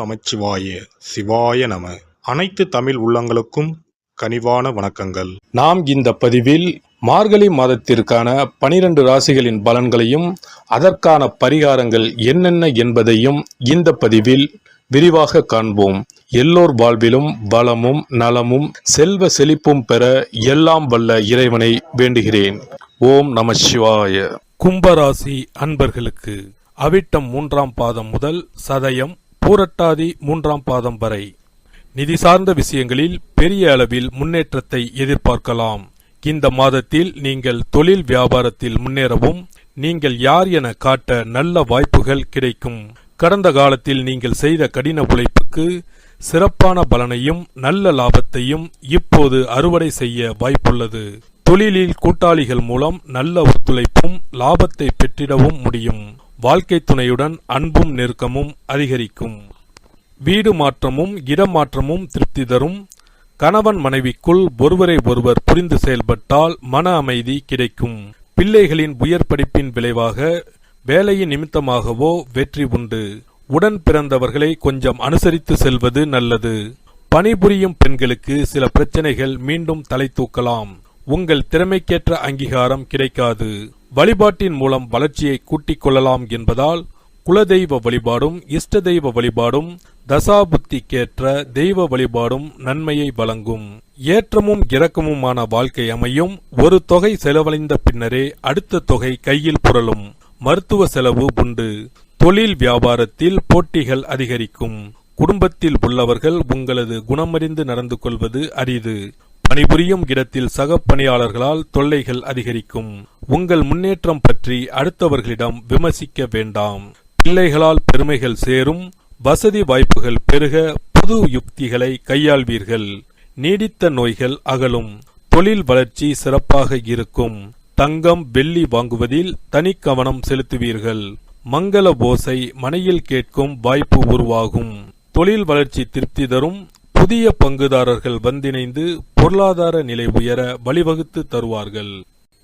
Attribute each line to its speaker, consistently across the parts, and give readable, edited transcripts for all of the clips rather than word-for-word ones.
Speaker 1: நமச்சிவாய சிவாய நம. அனைத்து தமிழ் உள்ளங்களுக்கும் கனிவான வணக்கங்கள். நாம் இந்த பதிவில் மார்கழி மாதத்திற்கான 12 ராசிகளின் பலன்களையும் அதற்கான பரிகாரங்கள் என்னென்ன என்பதையும் இந்த பதிவில் விரிவாக காண்போம். எல்லோர் வாழ்விலும் பலமும் நலமும் செல்வ செழிப்பும் பெற எல்லாம் வல்ல இறைவனை வேண்டுகிறேன். ஓம் நம சிவாய. கும்பராசி அன்பர்களுக்கு அவிட்டம் 3ஆம் பாதம் முதல் சதயம் பூரட்டாதி 3ஆம் பாதம் வரை நிதி சார்ந்த விஷயங்களில் பெரிய அளவில் முன்னேற்றத்தை எதிர்பார்க்கலாம். இந்த மாதத்தில் நீங்கள் தொழில் வியாபாரத்தில் முன்னேறவும் நீங்கள் யார் என காட்ட நல்ல வாய்ப்புகள் கிடைக்கும். கடந்த காலத்தில் நீங்கள் செய்த கடின உழைப்புக்கு சிறப்பான பலனையும் நல்ல லாபத்தையும் இப்போது அறுவடை செய்ய வாய்ப்புள்ளது. தொழிலில் கூட்டாளிகள் மூலம் நல்ல ஒத்துழைப்பும் லாபத்தை பெற்றிடவும் முடியும். வாழ்க்கை துணையுடன் அன்பும் நெருக்கமும் அதிகரிக்கும். வீடு மாற்றமும் இடமாற்றமும் திருப்தி தரும். கணவன் மனைவிக்குள் ஒருவரை ஒருவர் புரிந்து செயல்பட்டால் மன அமைதி கிடைக்கும். பிள்ளைகளின் உயர் படிப்பின் விளைவாக வேலையின் நிமித்தமாகவோ வெற்றி உண்டு. உடன் பிறந்தவர்களை கொஞ்சம் அனுசரித்து செல்வது நல்லது. பணிபுரியும் பெண்களுக்கு சில பிரச்சனைகள் மீண்டும் தலை தூக்கலாம். உங்கள் திறமைக்கேற்ற அங்கீகாரம் கிடைக்காது. வழிபாட்டின் மூலம் வளர்ச்சியை கூட்டிக் கொள்ளலாம் என்பதால் குலதெய்வ வழிபாடும் இஷ்ட தெய்வ வழிபாடும் தசாபுத்திக்கேற்ற தெய்வ வழிபாடும் நன்மையை வழங்கும். ஏற்றமும் இறக்கமுமான வாழ்க்கை அமையும். ஒரு தொகை செலவழிந்த பின்னரே அடுத்த தொகை கையில் புரளும். மருத்துவ செலவு உண்டு. தொழில் வியாபாரத்தில் போட்டிகள் அதிகரிக்கும். குடும்பத்தில் உள்ளவர்கள் உங்களது குணமறிந்து நடந்து கொள்வது அரிது. பணிபுரியும் இடத்தில் சக பணியாளர்களால் தொல்லைகள் அதிகரிக்கும். உங்கள் முன்னேற்றம் பற்றி அடுத்தவர்களிடம் விமர்சிக்க வேண்டாம். பிள்ளைகளால் பெருமைகள் சேரும். வசதி வாய்ப்புகள் பெருக புது யுக்திகளை கையாள்வீர்கள். நீடித்த நோய்கள் அகலும். தொழில் வளர்ச்சி சிறப்பாக இருக்கும். தங்கம் வெள்ளி வாங்குவதில் தனி கவனம் செலுத்துவீர்கள். மங்கள ஓசை மனையில் கேட்கும் வாய்ப்பு உருவாகும். தொழில் வளர்ச்சி திருப்தி தரும். புதிய பங்குதாரர்கள் வந்திணைந்து பொருளாதார நிலை உயர வழிவகுத்து தருவார்கள்.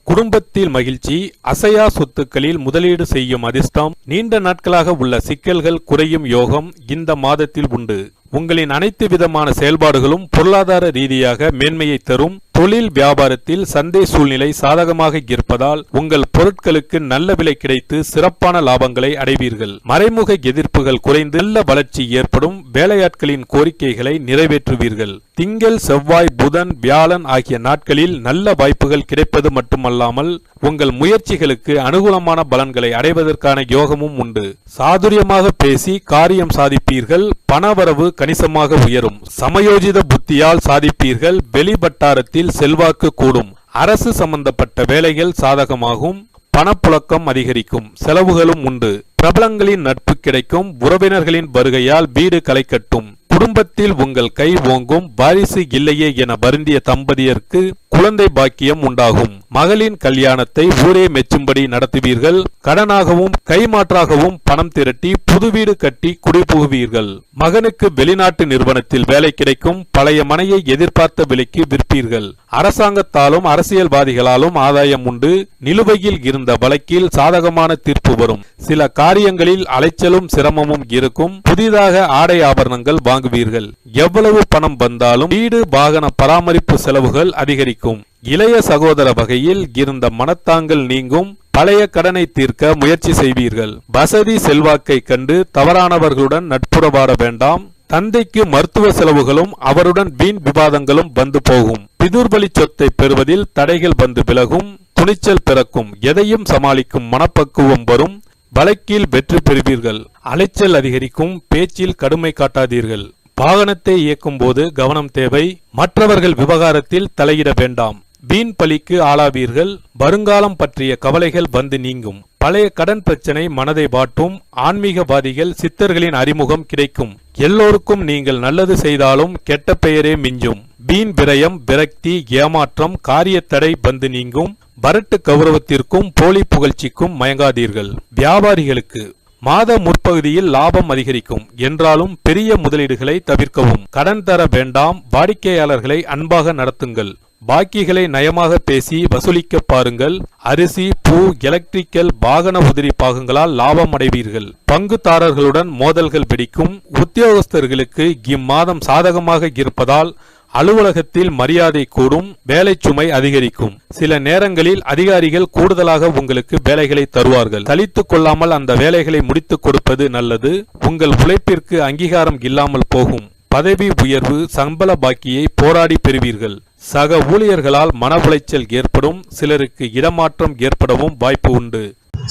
Speaker 1: குடும்பத்தில் மகிழ்ச்சி. அசையா சொத்துக்களில் முதலீடு செய்யும் அதிர்ஷ்டம். நீண்ட நாட்களாக உள்ள சிக்கல்கள் குறையும் யோகம் இந்த மாதத்தில் உண்டு. உங்களின் அனைத்து விதமான செயல்பாடுகளும் பொருளாதார ரீதியாக மேன்மையை தரும். தொழில் வியாபாரத்தில் சந்தை சூழ்நிலை சாதகமாக இருப்பதால் உங்கள் பொருட்களுக்கு நல்ல விலை கிடைத்து சிறப்பான லாபங்களை அடைவீர்கள். மறைமுக எதிர்ப்புகள் குறைந்து நல்ல வளர்ச்சி ஏற்படும். வேலையாட்களின் கோரிக்கைகளை நிறைவேற்றுவீர்கள். திங்கள் செவ்வாய் புதன் வியாழன் ஆகிய நாட்களில் நல்ல வாய்ப்புகள் கிடைப்பது மட்டுமல்லாமல் உங்கள் முயற்சிகளுக்கு அனுகூலமான பலன்களை அடைவதற்கான யோகமும் உண்டு. சாதுரியமாக பேசி காரியம் சாதிப்பீர்கள். பணவரவு கணிசமாக உயரும். சமயோஜித புத்தியால் சாதிப்பீர்கள். வெளிவட்டாரத்தில் செல்வாக்கு கூடும். அரசு சம்பந்தப்பட்ட வேலைகள் சாதகமாகும். பணப்புழக்கம் அதிகரிக்கும். செலவுகளும் உண்டு. பிரபலங்களின் நட்பு கிடைக்கும். உறவினர்களின் வருகையால் வீடு களை கட்டும். குடும்பத்தில் உங்கள் கை ஓங்கும். வாரிசு இல்லையே என வருந்திய தம்பதியருக்கு குழந்தை பாக்கியம் உண்டாகும். மகளின் கல்யாணத்தை ஊரே மெச்சும்படி நடத்துவீர்கள். கடனாகவும் கைமாற்றாகவும் பணம் திரட்டி புது வீடு கட்டி குடிபுகுவீர்கள். மகனுக்கு வெளிநாட்டு நிறுவனத்தில் வேலை கிடைக்கும். பழைய மனையை எதிர்பார்த்த விலைக்கு விற்பீர்கள். அரசாங்கத்தாலும் அரசியல்வாதிகளாலும் ஆதாயம் உண்டு. நிலுவையில் இருந்த வழக்கில் சாதகமான தீர்ப்பு வரும். சில காரியங்களில் அலைச்சலும் சிரமமும் இருக்கும். புதிதாக ஆடை ஆபரணங்கள் வாங்குவீர்கள். எவ்வளவு பணம் வந்தாலும் வீடு வாகன பராமரிப்பு செலவுகள் அதிகரிக்கும். இளைய சகோதர வகையில் இருந்த மனத்தாங்கல் நீங்கும். பழைய கடனை தீர்க்க முயற்சி செய்வீர்கள். வசதி செல்வாக்கை கண்டு தவறானவர்களுடன் நட்புறவாட வேண்டாம். தந்தைக்கு மருத்துவ செலவுகளும் அவருடன் வீண் விவாதங்களும் வந்து போகும். பிதுர்வழி சொத்தை பெறுவதில் தடைகள் வந்து விலகும். துணிச்சல் பிறக்கும். எதையும் சமாளிக்கும் மனப்பக்குவம் வரும். வழக்கில் வெற்றி பெறுவீர்கள். அலைச்சல் அதிகரிக்கும். பேச்சில் கடுமை காட்டாதீர்கள். வாகனத்தை இயக்கும் போது கவனம் தேவை. மற்றவர்கள் விவகாரத்தில் தலையிட வேண்டாம். வீண் பலிக்கு ஆளாவீர்கள். வருங்காலம் பற்றிய கவலைகள் வந்து நீங்கும். பழைய கடன் பிரச்சனை மனதை வாட்டும். ஆன்மீகவாதிகள் சித்தர்களின் அறிமுகம் கிடைக்கும். எல்லோருக்கும் நீங்கள் நல்லது செய்தாலும் கெட்ட பெயரே மிஞ்சும். வீண் விரயம் விரக்தி ஏமாற்றம் காரியத்தடை வந்து நீங்கும். வரட்டு கௌரவத்திற்கும் போலி புகழ்ச்சிக்கும் மயங்காதீர்கள். வியாபாரிகளுக்கு மாத முற்பகுதியில் லாபம் அதிகரிக்கும் என்றாலும் பெரிய முதலீடுகளை தவிர்க்கவும். கடன் தர வேண்டாம். வாடிக்கையாளர்களை அன்பாக நடத்துங்கள். பாக்கிகளை நயமாக பேசி வசூலிக்க பாருங்கள். அரிசி, பூ, எலக்ட்ரிக்கல், வாகன உதிரி பாகங்களால் லாபம் அடைவீர்கள். பங்குதாரர்களுடன் மோதல்கள் வெடிக்கும். உத்தியோகஸ்தர்களுக்கு இம்மாதம் சாதகமாக இருப்பதால் அலுவலகத்தில் மரியாதை கூடும். வேலை சுமை அதிகரிக்கும். சில நேரங்களில் அதிகாரிகள் கூடுதலாக உங்களுக்கு வேலைகளை தருவார்கள். சலித்துக் கொள்ளாமல் அந்த வேலைகளை முடித்துக் கொடுப்பது நல்லது. உங்கள் உழைப்பிற்கு அங்கீகாரம் இல்லாமல் போகும். பதவி உயர்வு, சம்பள பாக்கியை போராடி பெறுவீர்கள். சக ஊழியர்களால் மன உளைச்சல் ஏற்படும். சிலருக்கு இடமாற்றம் ஏற்படவும் வாய்ப்பு உண்டு.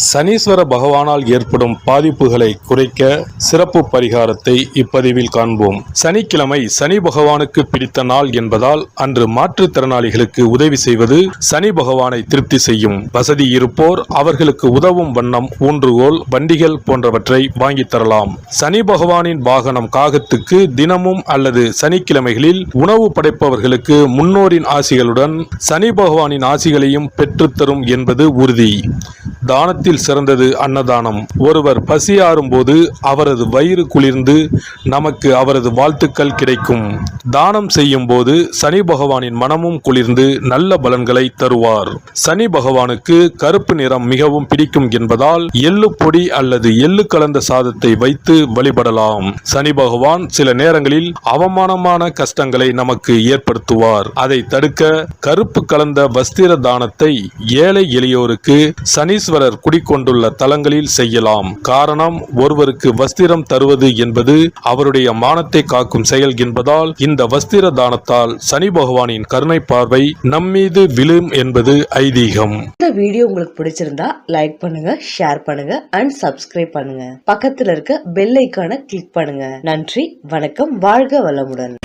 Speaker 1: சனீஸ்வர பகவானால் ஏற்படும் பாதிப்புகளை குறைக்க சிறப்பு பரிகாரத்தை இப்பதிவில் காண்போம். சனிக்கிழமை சனி பகவானுக்கு பிடித்த நாள் என்பதால் அன்று மாற்றுத்திறனாளிகளுக்கு உதவி செய்வது சனி பகவானை திருப்தி செய்யும். வசதி இருப்போர் அவர்களுக்கு உதவும் வண்ணம் ஊன்றுகோல், வண்டிகள் போன்றவற்றை வாங்கி தரலாம். சனி பகவானின் வாகனம் காகத்துக்கு தினமும் அல்லது சனிக்கிழமைகளில் உணவு படைப்பவர்களுக்கு முன்னோரின் ஆசிகளுடன் சனி பகவானின் ஆசிகளையும் பெற்றுத்தரும் என்பது உறுதி. தானத்தில் சிறந்தது அன்னதானம். ஒருவர் பசியாறும் போது அவரது வயிறு குளிர்ந்து நமக்கு அவரது வாழ்த்துக்கள் கிடைக்கும். தானம் செய்யும் போது சனி பகவானின் மனமும் குளிர்ந்து நல்ல பலன்களை தருவார். சனி பகவானுக்கு கருப்பு நிறம் மிகவும் பிடிக்கும் என்பதால் எள்ளு பொடி அல்லது எள்ளு கலந்த சாதத்தை வைத்து வழிபடலாம். சனி பகவான் சில நேரங்களில் அவமானமான கஷ்டங்களை நமக்கு ஏற்படுத்துவார். அதை தடுக்க கருப்பு கலந்த வஸ்திர தானத்தை ஏழை எளியோருக்கு சனீஸ்வரர் குடிக்கொண்டுள்ள தலங்களில் செய்யலாம். காரணம், ஒருவருக்கு வஸ்திரம் தருவது என்பது அவருடைய மானத்தை காக்கும் செயல் என்பதால் இந்த வஸ்திர தானத்தால் சனி பகவானின் கருணை பார்வை நம்மீது விழும் என்பது ஐதீகம்.
Speaker 2: இந்த வீடியோ உங்களுக்கு பிடிச்சிருந்தா லைக் பண்ணுங்க, ஷேர் பண்ணுங்க அண்ட் சப்ஸ்கிரைப் பண்ணுங்க. பக்கத்துல இருக்க பெல் ஐகானை கிளிக் பண்ணுங்க. நன்றி, வணக்கம், வாழ்க வளமுடன்.